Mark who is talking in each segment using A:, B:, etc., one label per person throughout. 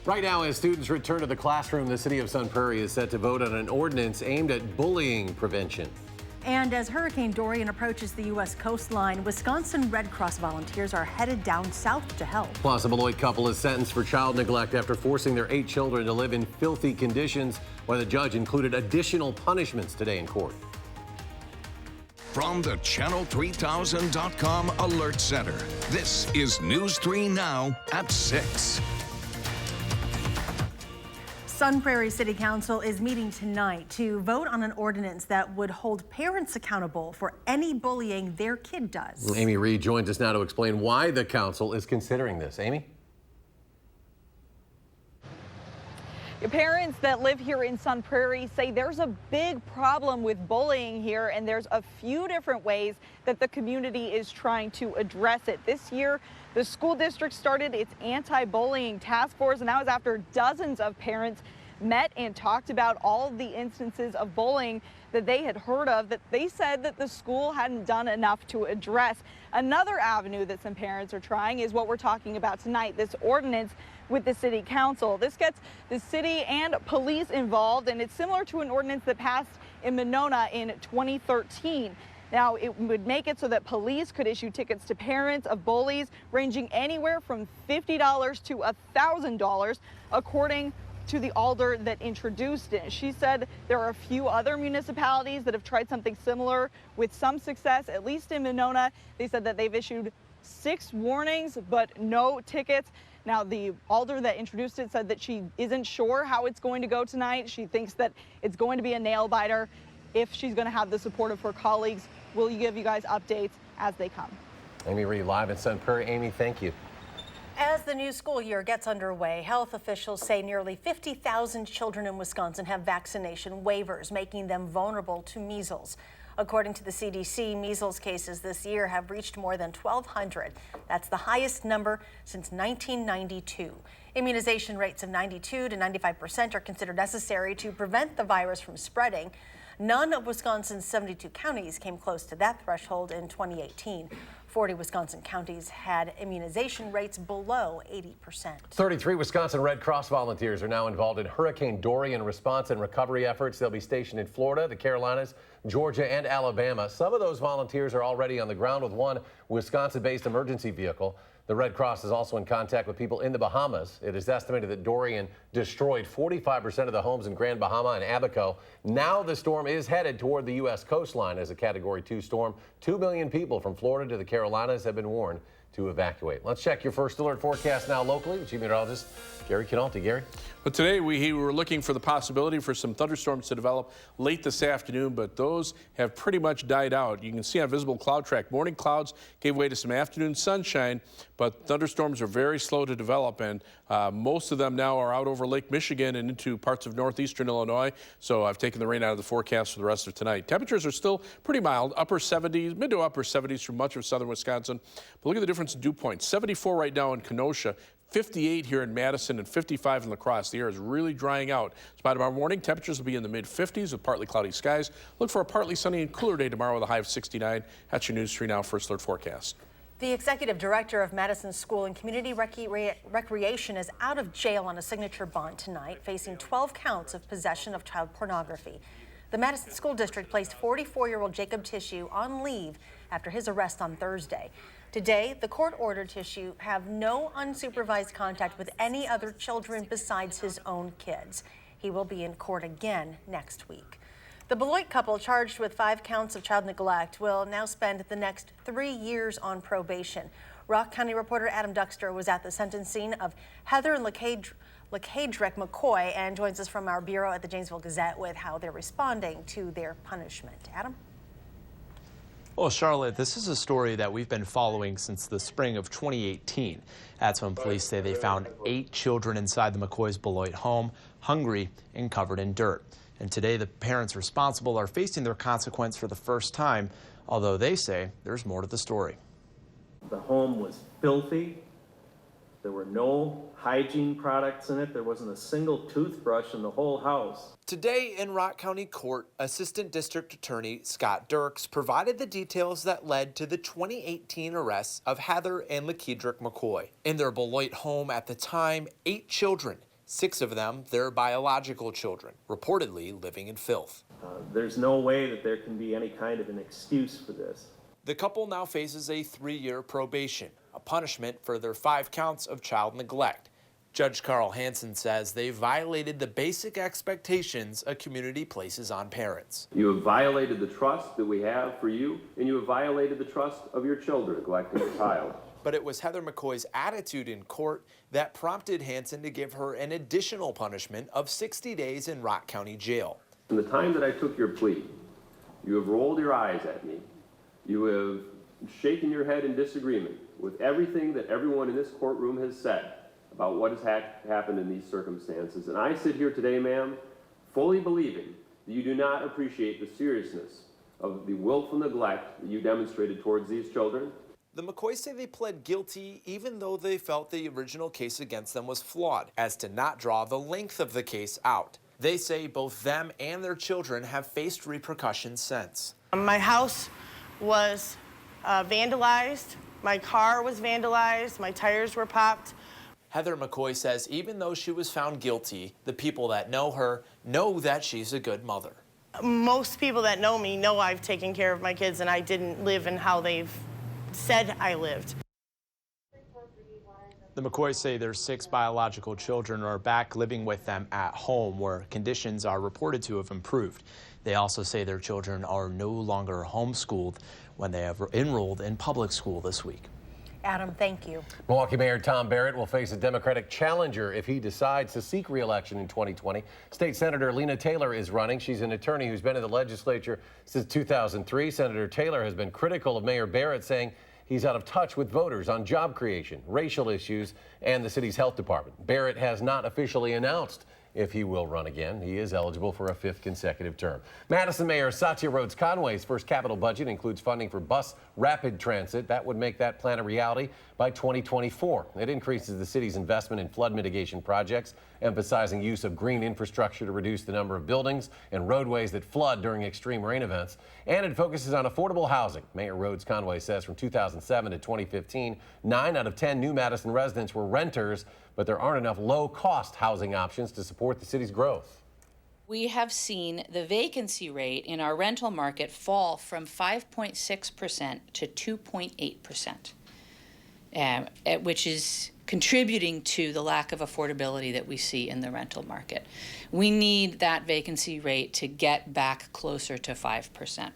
A: Right now, as students return to the classroom, the city of Sun Prairie is set to vote on an ordinance aimed at bullying prevention.
B: And as Hurricane Dorian approaches the U.S. coastline, Wisconsin Red Cross volunteers are headed down south to help.
A: Plus, a Beloit couple is sentenced for child neglect after forcing their 8 children to live in filthy conditions, while the judge included additional punishments today in court.
C: From the Channel3000.com Alert Center, this is News 3 Now at 6.
B: Sun Prairie City Council is meeting tonight to vote on an ordinance that would hold parents accountable for any bullying their kid does.
A: Amy Reed joins us now to explain why the council is considering this. Amy?
D: Your parents that live here in Sun Prairie say there's a big problem with bullying here, and there's a few different ways that the community is trying to address it. This year, the school district started its anti-bullying task force, and that was after dozens of parents met and talked about all of the instances of bullying that they had heard of that they said that the school hadn't done enough to address. Another avenue that some parents are trying is what we're talking about tonight, this ordinance with the city council. This gets the city and police involved, and it's similar to an ordinance that passed in Monona in 2013. Now, it would make it so that police could issue tickets to parents of bullies ranging anywhere from $50 to $1,000, according to the alder that introduced it. She said there are a few other municipalities that have tried something similar with some success, at least in Monona. They said that they've issued 6 warnings, but no tickets. Now, the alder that introduced it said that she isn't sure how it's going to go tonight. She thinks that it's going to be a nail biter. If she's going to have the support of her colleagues, we'll give you guys updates as they come.
A: Amy Reed live in Sun Prairie. Amy, thank you.
B: As the new school year gets underway, health officials say nearly 50,000 children in Wisconsin have vaccination waivers, making them vulnerable to measles. According to the CDC, measles cases this year have reached more than 1,200. That's the highest number since 1992. Immunization rates of 92 to 95% are considered necessary to prevent the virus from spreading. None of Wisconsin's 72 counties came close to that threshold in 2018. 40 Wisconsin counties had immunization rates below 80%.
A: 33 Wisconsin Red Cross volunteers are now involved in Hurricane Dorian response and recovery efforts. They'll be stationed in Florida, the Carolinas, Georgia, and Alabama. Some of those volunteers are already on the ground with one Wisconsin-based emergency vehicle. The Red Cross is also in contact with people in the Bahamas. It is estimated that Dorian destroyed 45% of the homes in Grand Bahama and Abaco. Now the storm is headed toward the U.S. coastline as a Category 2 storm. 2 million people from Florida to the Carolinas have been warned to evacuate. Let's check your first alert forecast now locally with Chief Meteorologist Gary Canalti. Gary?
E: Well, today we were looking for the possibility for some thunderstorms to develop late this afternoon, but those have pretty much died out. You can see on visible cloud track, morning clouds gave way to some afternoon sunshine, but thunderstorms are very slow to develop, and most of them now are out over Lake Michigan and into parts of northeastern Illinois, so I've taken the rain out of the forecast for the rest of tonight. Temperatures are still pretty mild, upper 70s, mid to upper 70s for much of southern Wisconsin, but look at the difference in dew points. 74 right now in Kenosha, 58 here in Madison, and 55 in La Crosse. The air is really drying out. So by tomorrow morning, temperatures will be in the mid-50s with partly cloudy skies. Look for a partly sunny and cooler day tomorrow with a high of 69. That's your News 3 Now First Alert forecast.
B: The executive director of Madison School and Community Recreation is out of jail on a signature bond tonight, facing 12 counts of possession of child pornography. The Madison School District placed 44-year-old Jacob Tissue on leave after his arrest on Thursday. Today, the court ordered Tissue have no unsupervised contact with any other children besides his own kids. He will be in court again next week. The Beloit couple charged with 5 counts of child neglect will now spend the next 3 years on probation. Rock County reporter Adam Duxter was at the sentencing of Heather and LaCadrick McCoy and joins us from our bureau at the Janesville Gazette with how they're responding to their punishment. Adam?
F: Well, Charlotte, this is a story that we've been following since the spring of 2018. That's when police say they found 8 children inside the McCoys' Beloit home, hungry and covered in dirt. And today, the parents responsible are facing their consequence for the first time, although they say there's more to the story.
G: The home was filthy. There were no hygiene products in it. There wasn't a single toothbrush in the whole house.
H: Today in Rock County Court, Assistant District Attorney Scott Dirks provided the details that led to the 2018 arrests of Heather and LaCadrick McCoy. In their Beloit home at the time, 8 children, 6 of them their biological children, reportedly living in filth.
G: There's no way that there can be any kind of an excuse for this.
H: The couple now faces a 3-year probation, a punishment for their 5 counts of child neglect. Judge Carl Hansen says they violated the basic expectations a community places on parents.
I: You have violated the trust that we have for you, and you have violated the trust of your children, neglecting a child.
H: But it was Heather McCoy's attitude in court that prompted Hansen to give her an additional punishment of 60 days in Rock County Jail.
I: From the time that I took your plea, you have rolled your eyes at me. You have shaken your head in disagreement with everything that everyone in this courtroom has said about what has happened in these circumstances. And I sit here today, ma'am, fully believing that you do not appreciate the seriousness of the willful neglect that you demonstrated towards these children.
H: The McCoys say they pled guilty even though they felt the original case against them was flawed, as to not draw the length of the case out. They say both them and their children have faced repercussions since.
J: My house was vandalized, my car was vandalized, my tires were popped.
H: Heather McCoy says even though she was found guilty, the people that know her know that she's a good mother.
J: Most people that know me know I've taken care of my kids and I didn't live in how they've said I lived.
F: The McCoys say their 6 biological children are back living with them at home, where conditions are reported to have improved. They also say their children are no longer homeschooled when they have enrolled in public school this week.
B: Adam, thank you.
A: Milwaukee Mayor Tom Barrett will face a Democratic challenger if he decides to seek re-election in 2020. State Senator Lena Taylor is running. She's an attorney who's been in the legislature since 2003. Senator Taylor has been critical of Mayor Barrett, saying he's out of touch with voters on job creation, racial issues, and the city's health department. Barrett has not officially announced if he will run again. He is eligible for a 5th consecutive term. Madison Mayor Satya Rhodes Conway's first capital budget includes funding for bus rapid transit. That would make that plan a reality by 2024. It increases the city's investment in flood mitigation projects, emphasizing use of green infrastructure to reduce the number of buildings and roadways that flood during extreme rain events. And it focuses on affordable housing. Mayor Rhodes Conway says from 2007 to 2015, 9 out of 10 new Madison residents were renters, but there aren't enough low-cost housing options to support the city's growth.
K: We have seen the vacancy rate in our rental market fall from 5.6% to 2.8%, which is contributing to the lack of affordability that we see in the rental market. We need that vacancy rate to get back closer to 5%.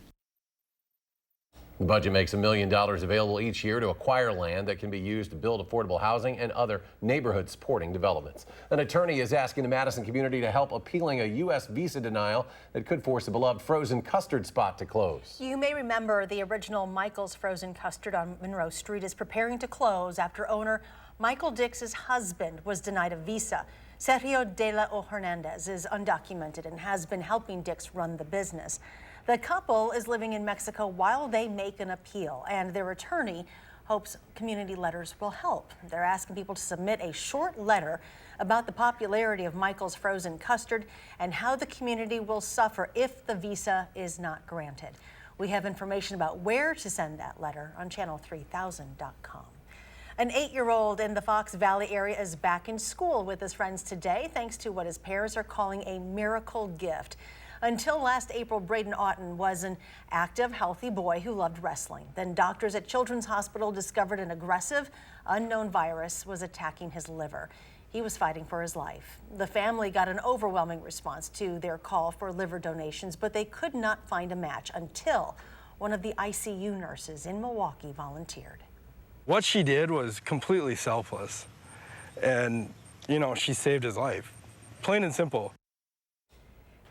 A: The budget makes $1 million available each year to acquire land that can be used to build affordable housing and other neighborhood-supporting developments. An attorney is asking the Madison community to help appealing a U.S. visa denial that could force a beloved frozen custard spot to close.
B: You may remember the original Michael's Frozen Custard on Monroe Street is preparing to close after owner Michael Dix's husband was denied a visa. Sergio de la O. Hernandez is undocumented and has been helping Dix run the business. The couple is living in Mexico while they make an appeal, and their attorney hopes community letters will help. They're asking people to submit a short letter about the popularity of Michael's Frozen Custard and how the community will suffer if the visa is not granted. We have information about where to send that letter on channel3000.com. An 8-year-old in the Fox Valley area is back in school with his friends today, thanks to what his parents are calling a miracle gift. Until last April, Braden Otten was an active, healthy boy who loved wrestling. Then doctors at Children's Hospital discovered an aggressive, unknown virus was attacking his liver. He was fighting for his life. The family got an overwhelming response to their call for liver donations, but they could not find a match until one of the ICU nurses in Milwaukee volunteered.
L: What she did was completely selfless. And, she saved his life. Plain and simple.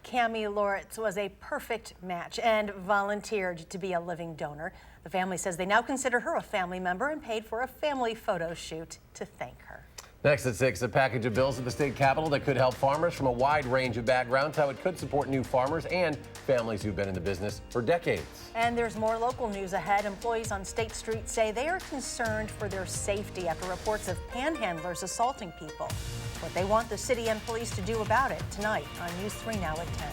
B: Cammie Loritz was a perfect match and volunteered to be a living donor. The family says they now consider her a family member and paid for a family photo shoot to thank her.
A: Next at 6, a package of bills at the state capitol that could help farmers from a wide range of backgrounds, how it could support new farmers and families who've been in the business for decades.
B: And there's more local news ahead. Employees on State Street say they are concerned for their safety after reports of panhandlers assaulting people. What they want the city and police to do about it tonight on News 3 Now at 10.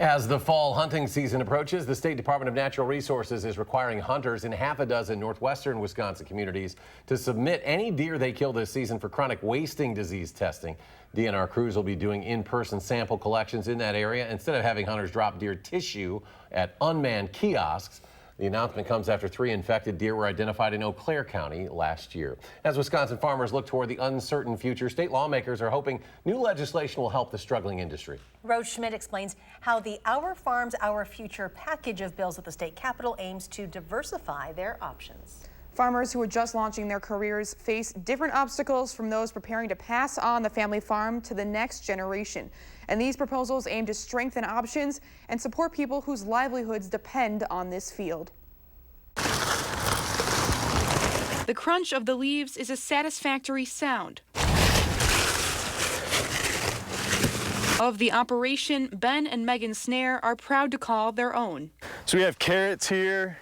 A: As the fall hunting season approaches, the State Department of Natural Resources is requiring hunters in half a dozen northwestern Wisconsin communities to submit any deer they kill this season for chronic wasting disease testing. DNR crews will be doing in-person sample collections in that area instead of having hunters drop deer tissue at unmanned kiosks. The announcement comes after 3 infected deer were identified in Eau Claire County last year. As Wisconsin farmers look toward the uncertain future, state lawmakers are hoping new legislation will help the struggling industry.
B: Rose Schmidt explains how the Our Farms, Our Future package of bills at the state capitol aims to diversify their options.
M: Farmers who are just launching their careers face different obstacles from those preparing to pass on the family farm to the next generation. And these proposals aim to strengthen options and support people whose livelihoods depend on this field.
N: The crunch of the leaves is a satisfactory sound. Of the operation, Ben and Megan Snare are proud to call their own.
O: So we have carrots here,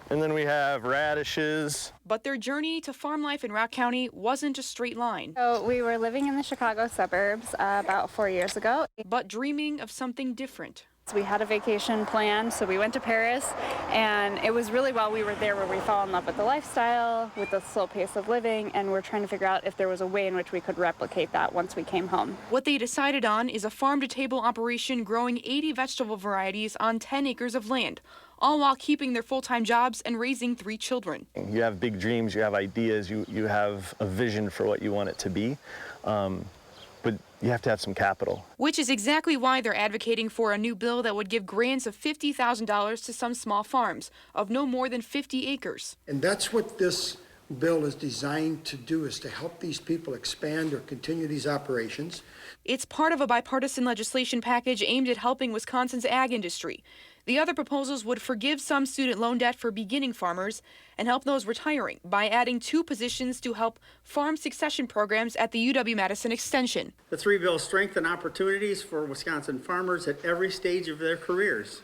O: and then we have radishes.
N: But their journey to farm life in Rock County wasn't a straight line.
P: So we were living in the Chicago suburbs about 4 years ago.
N: But dreaming of something different.
P: So we had a vacation planned, so we went to Paris, and it was really while we were there where we fell in love with the lifestyle, with the slow pace of living, and we're trying to figure out if there was a way in which we could replicate that once we came home.
N: What they decided on is a farm-to-table operation growing 80 vegetable varieties on 10 acres of land, all while keeping their full-time jobs and raising 3 children.
O: You have big dreams, you have ideas, you have a vision for what you want it to be, but you have to have some capital.
N: Which is exactly why they're advocating for a new bill that would give grants of $50,000 to some small farms of no more than 50 acres.
Q: And that's what this bill is designed to do, is to help these people expand or continue these operations.
N: It's part of a bipartisan legislation package aimed at helping Wisconsin's ag industry. The other proposals would forgive some student loan debt for beginning farmers and help those retiring by adding 2 positions to help farm succession programs at the UW-Madison Extension.
R: The 3 bills strengthen opportunities for Wisconsin farmers at every stage of their careers.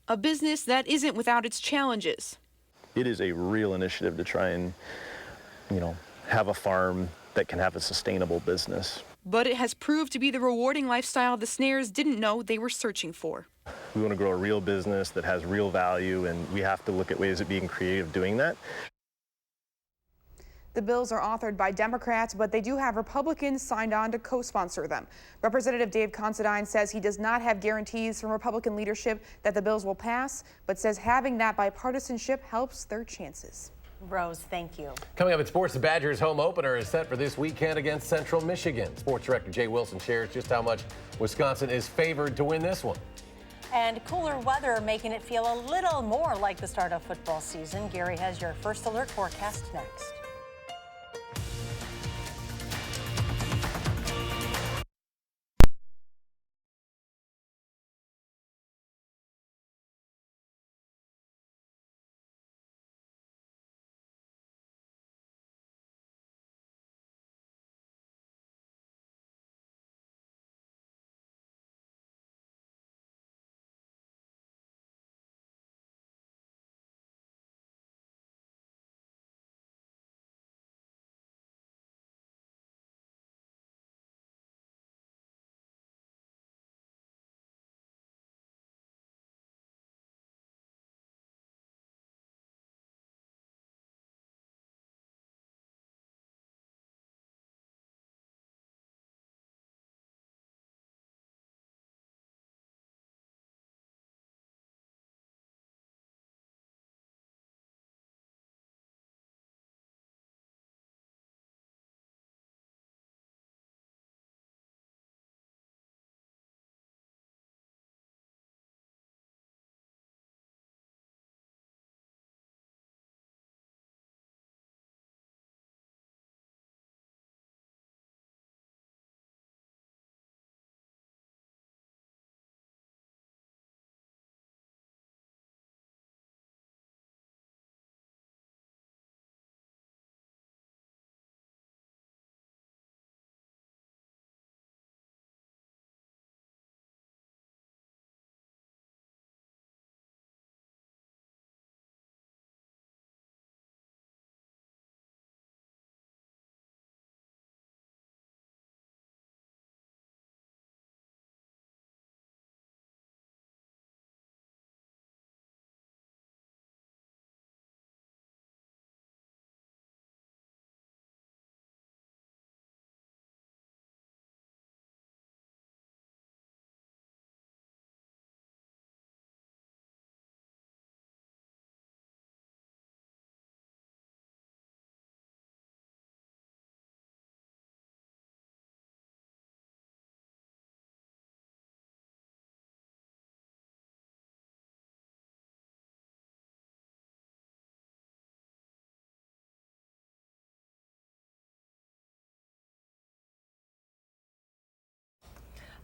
N: A business that isn't without its challenges.
O: It is a real initiative to try and, have a farm that can have a sustainable business.
N: But it has proved to be the rewarding lifestyle the Snares didn't know they were searching for.
O: We want to grow a real business that has real value, and we have to look at ways of being creative doing that.
M: The bills are authored by Democrats, but they do have Republicans signed on to co-sponsor them. Representative Dave Considine says he does not have guarantees from Republican leadership that the bills will pass, but says having that bipartisanship helps their chances.
B: Rose, thank you.
A: Coming up in sports, the Badgers' home opener is set for this weekend against Central Michigan. Sports director Jay Wilson shares just how much Wisconsin is favored to win this one.
B: And cooler weather making it feel a little more like the start of football season. Gary has your first alert forecast next.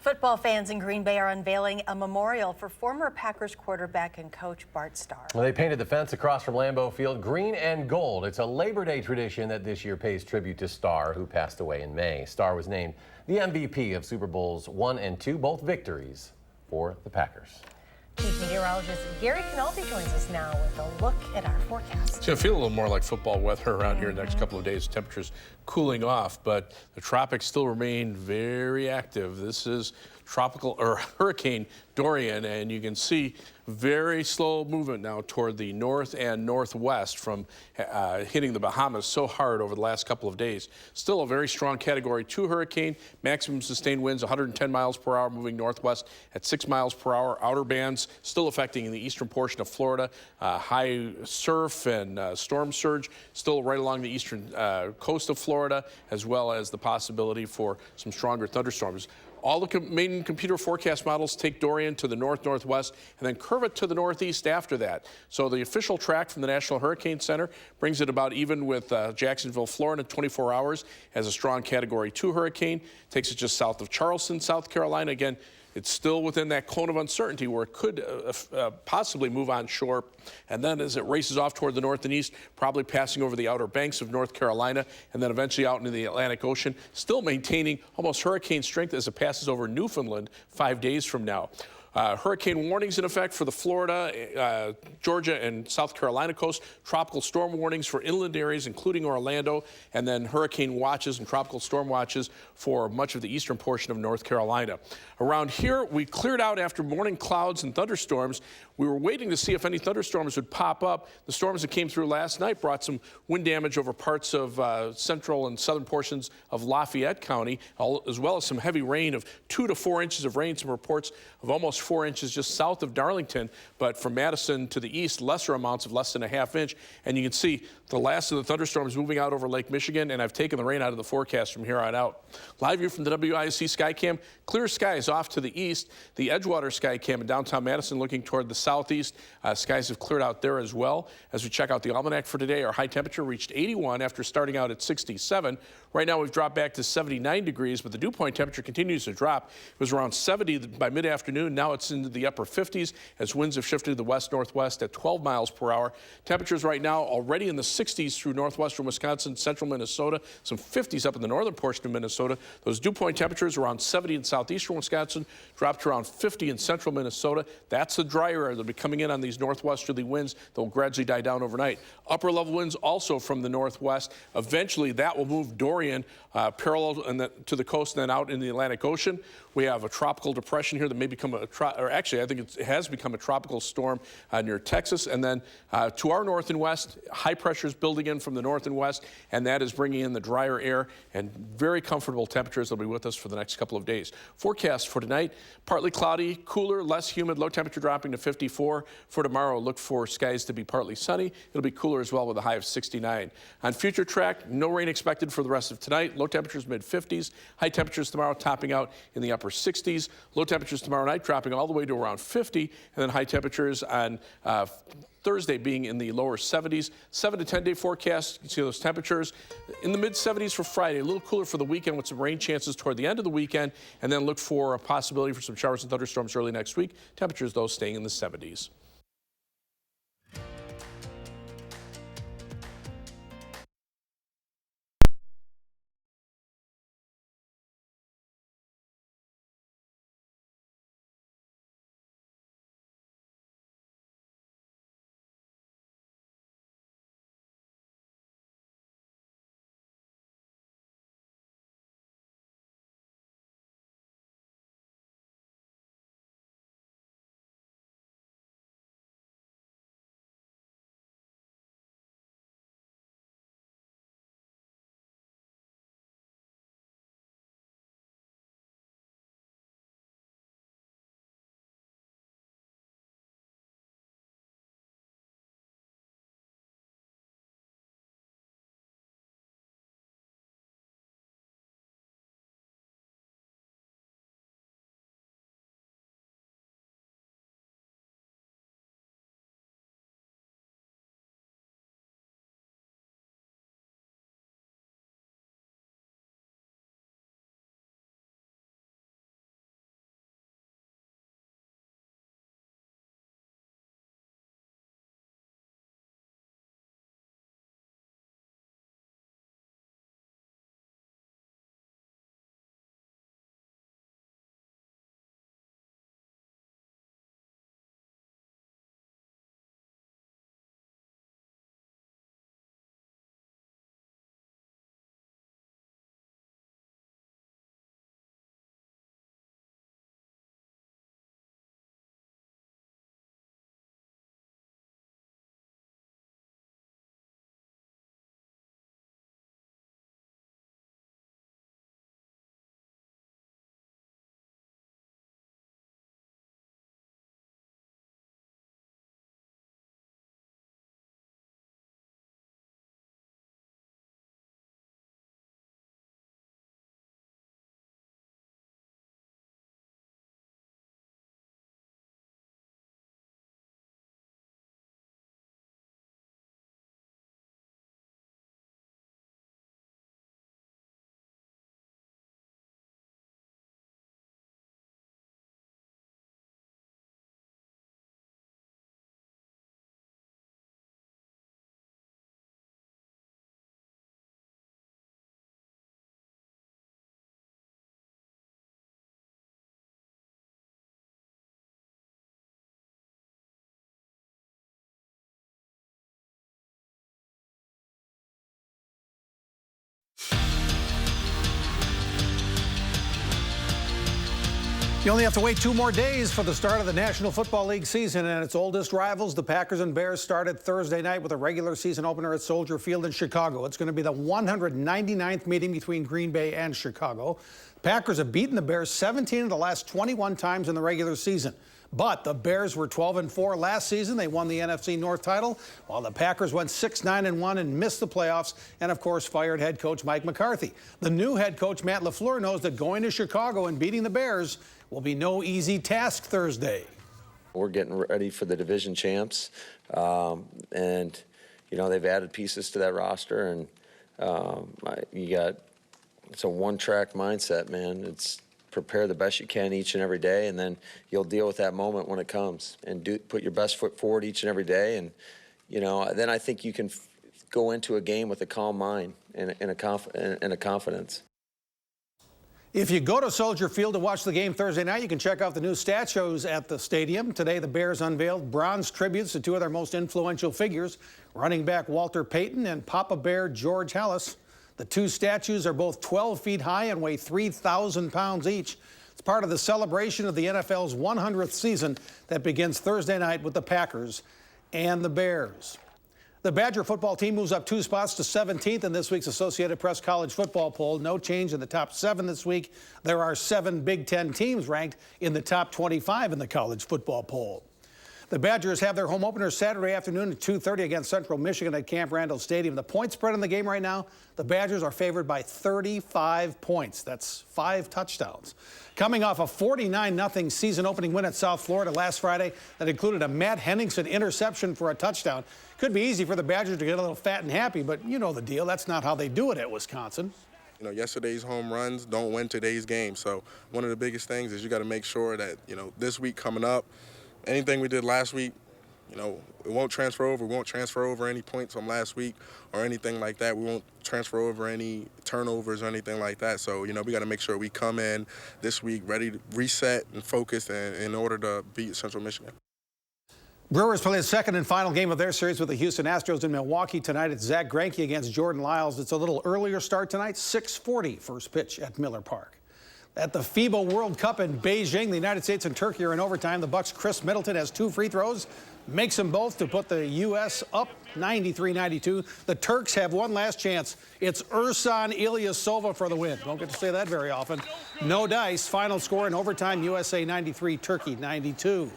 B: Football fans in Green Bay are unveiling a memorial for former Packers quarterback and coach Bart Starr.
A: Well, they painted the fence across from Lambeau Field green and gold. It's a Labor Day tradition that this year pays tribute to Starr, who passed away in May. Starr was named the MVP of Super Bowls I and II, both victories for the Packers.
B: Chief meteorologist Gary Canolfi joins us now with a look at our forecast.
E: It's going to feel a little more like football weather around here in the next couple of days. Temperatures cooling off, but the tropics still remain very active. This is Hurricane Dorian, and you can see very slow movement now toward the north and northwest from hitting the Bahamas so hard over the last couple of days. Still a very strong Category 2 hurricane. Maximum sustained winds 110 miles per hour moving northwest at 6 miles per hour. Outer bands still affecting the eastern portion of Florida. High surf and storm surge still right along the eastern coast of Florida, as well as the possibility for some stronger thunderstorms. All the main computer forecast models take Dorian to the north-northwest and then curve it to the northeast after that. So the official track from the National Hurricane Center brings it about even with Jacksonville, Florida, 24 hours as a strong Category 2 hurricane. Takes it just south of Charleston, South Carolina. Again, it's still within that cone of uncertainty where it could possibly move on shore. And then as it races off toward the north and east, probably passing over the outer banks of North Carolina and then eventually out into the Atlantic Ocean, still maintaining almost hurricane strength as it passes over Newfoundland 5 days from now. Hurricane warnings in effect for the Florida, Georgia, and South Carolina coast. Tropical storm warnings for inland areas, including Orlando, and then hurricane watches and tropical storm watches for much of the eastern portion of North Carolina. Around here, we cleared out after morning clouds and thunderstorms. We were waiting to see if any thunderstorms would pop up. The storms that came through last night brought some wind damage over parts of central and southern portions of Lafayette County, as well as some heavy rain of 2 to 4 inches of rain. Some reports of almost 4 inches just south of Darlington, but from Madison to the east, lesser amounts of less than a half inch. And you can see the last of the thunderstorms moving out over Lake Michigan, and I've taken the rain out of the forecast from here on out. Live view from the WISC Skycam. Clear skies off to the east. The Edgewater Skycam in downtown Madison looking toward the southeast. Skies have cleared out there as well. As we check out the almanac for today, our high temperature reached 81 after starting out at 67. Right now we've dropped back to 79 degrees, but the dew point temperature continues to drop. It was around 70 by mid-afternoon. Now it's into the upper 50s as winds have shifted to the west-northwest at 12 miles per hour. Temperatures right now already in the 60s through northwestern Wisconsin, central Minnesota, some 50s up in the northern portion of Minnesota. Those dew point temperatures around 70 in southeastern Wisconsin, dropped to around 50 in central Minnesota. That's the drier air that'll be coming in on these northwesterly winds that will gradually die down overnight. Upper level winds also from the northwest. Eventually that will move Dorian parallel to the coast and then out in the Atlantic Ocean. We have a tropical depression here that may become actually I think it has become a tropical storm near Texas. And then to our north and west, high pressures building in from the north and west, and that is bringing in the drier air and very comfortable temperatures that will be with us for the next couple of days. Forecast for tonight, partly cloudy, cooler, less humid, low temperature dropping to 54. For tomorrow, look for skies to be partly sunny. It'll be cooler as well with a high of 69. On future track, no rain expected for the rest of tonight. Low temperatures mid-50s. High temperatures tomorrow topping out in the upper 60s. Low temperatures tomorrow night dropping all the way to around 50. And then high temperatures on Thursday being in the lower 70s. 7 to 10 day forecast. You can see those temperatures in the mid 70s for Friday. A little cooler for the weekend with some rain chances toward the end of the weekend. And then look for a possibility for some showers and thunderstorms early next week. Temperatures, though, staying in the 70s.
S: You only have to wait 2 more days for the start of the National Football League season, and its oldest rivals, the Packers and Bears, started Thursday night with a regular season opener at Soldier Field in Chicago. It's going to be the 199th meeting between Green Bay and Chicago. Packers have beaten the Bears 17 of the last 21 times in the regular season. But the Bears were 12-4 last season. They won the NFC North title, while the Packers went 6-9-1 and missed the playoffs, and of course fired head coach Mike McCarthy. The new head coach Matt LaFleur knows that going to Chicago and beating the Bears will be no easy task Thursday.
T: We're getting ready for the division champs, and you know, they've added pieces to that roster, and it's a one-track mindset, man. It's prepare the best you can each and every day, and then you'll deal with that moment when it comes, and put your best foot forward each and every day, and you know, then I think you can go into a game with a calm mind and a confidence.
S: If you go to Soldier Field to watch the game Thursday night, you can check out the new statues at the stadium. Today, the Bears unveiled bronze tributes to 2 of their most influential figures, running back Walter Payton and Papa Bear George Halas. The 2 statues are both 12 feet high and weigh 3,000 pounds each. It's part of the celebration of the NFL's 100th season that begins Thursday night with the Packers and the Bears. The Badger football team moves up 2 spots to 17th in this week's Associated Press college football poll. No change in the top 7 this week. There are 7 Big Ten teams ranked in the top 25 in the college football poll. The Badgers have their home opener Saturday afternoon at 2:30 against Central Michigan at Camp Randall Stadium. The point spread in the game right now, the Badgers are favored by 35 points. That's 5 touchdowns. Coming off a 49-0 season opening win at South Florida last Friday that included a Matt Henningsen interception for a touchdown. Could be easy for the Badgers to get a little fat and happy, but you know the deal. That's not how they do it at Wisconsin.
U: You know, yesterday's home runs don't win today's game. So one of the biggest things is you got to make sure that, you know, this week coming up, anything we did last week, you know, it won't transfer over. We won't transfer over any points from last week or anything like that. We won't transfer over any turnovers or anything like that. So, you know, we got to make sure we come in this week ready to reset and focus in order to beat Central Michigan.
S: Brewers play the second and final game of their series with the Houston Astros in Milwaukee tonight. It's Zach Greinke against Jordan Lyles. It's a little earlier start tonight, 6:40 first pitch at Miller Park. At the FIBA World Cup in Beijing, the United States and Turkey are in overtime. The Bucks' Chris Middleton has 2 free throws, makes them both to put the U.S. up 93-92. The Turks have one last chance. It's Ersan Ilyasova for the win. Don't get to say that very often. No dice. Final score in overtime, USA 93, Turkey 92.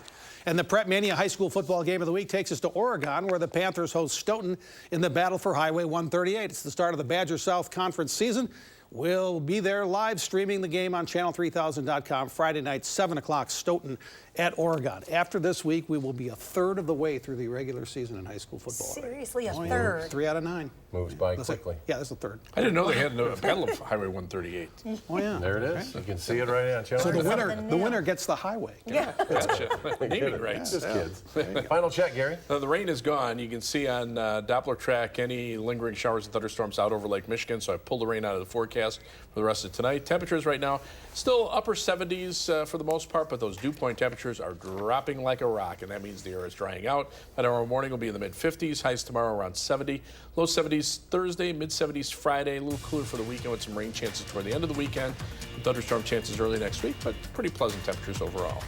S: And the Prep Mania High School Football Game of the Week takes us to Oregon, where the Panthers host Stoughton in the battle for Highway 138. It's the start of the Badger South Conference season. We'll be there live streaming the game on channel3000.com Friday night, 7 o'clock, Stoughton at Oregon. After this week, we will be a third of the way through the regular season in high school football.
B: Seriously, a third?
S: 3 out of 9.
A: Moves by quickly.
S: Yeah, that's a third.
E: I didn't know they had a battle of Highway 138.
S: Oh, yeah.
A: There it is. You can see it right on channel.
S: So the winner gets the highway.
B: Yeah.
E: Gotcha. Naming rights.
A: Just kids. Final check, Gary.
E: The rain is gone. You can see on Doppler track any lingering showers and thunderstorms out over Lake Michigan, so I pulled the rain out of the forecast for the rest of tonight. Temperatures right now still upper 70s for the most part, but those dew point temperatures are dropping like a rock, and that means the air is drying out. By tomorrow morning will be in the mid-50s, highs tomorrow around 70, low 70s Thursday, mid-70s Friday, a little cooler for the weekend with some rain chances toward the end of the weekend, and thunderstorm chances early next week, but pretty pleasant temperatures overall.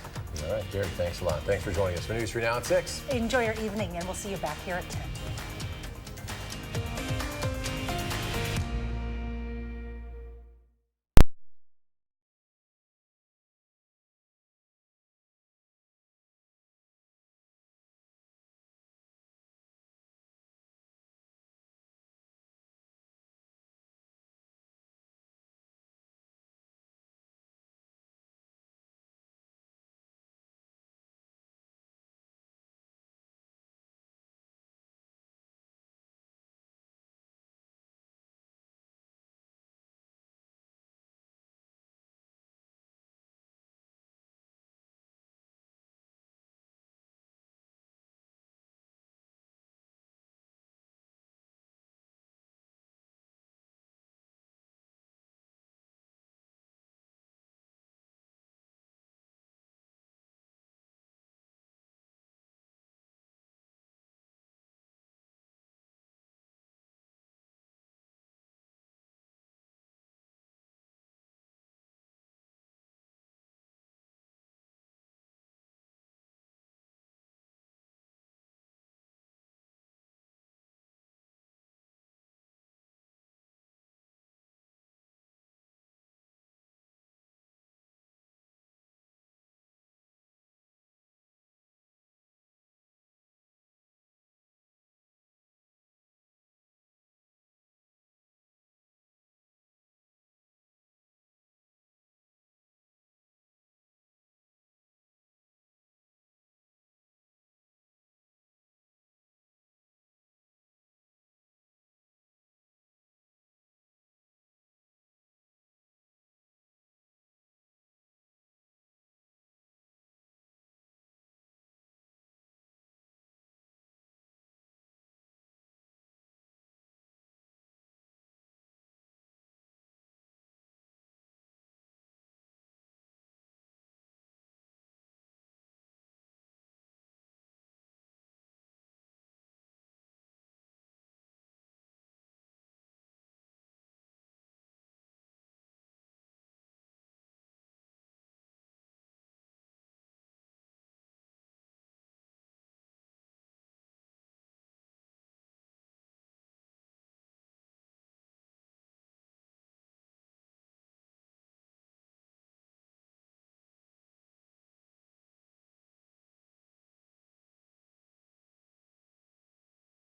A: All right, Gary, thanks a lot. Thanks for joining us for News 3 Now at 6.
B: Enjoy your evening, and we'll see you back here at 10.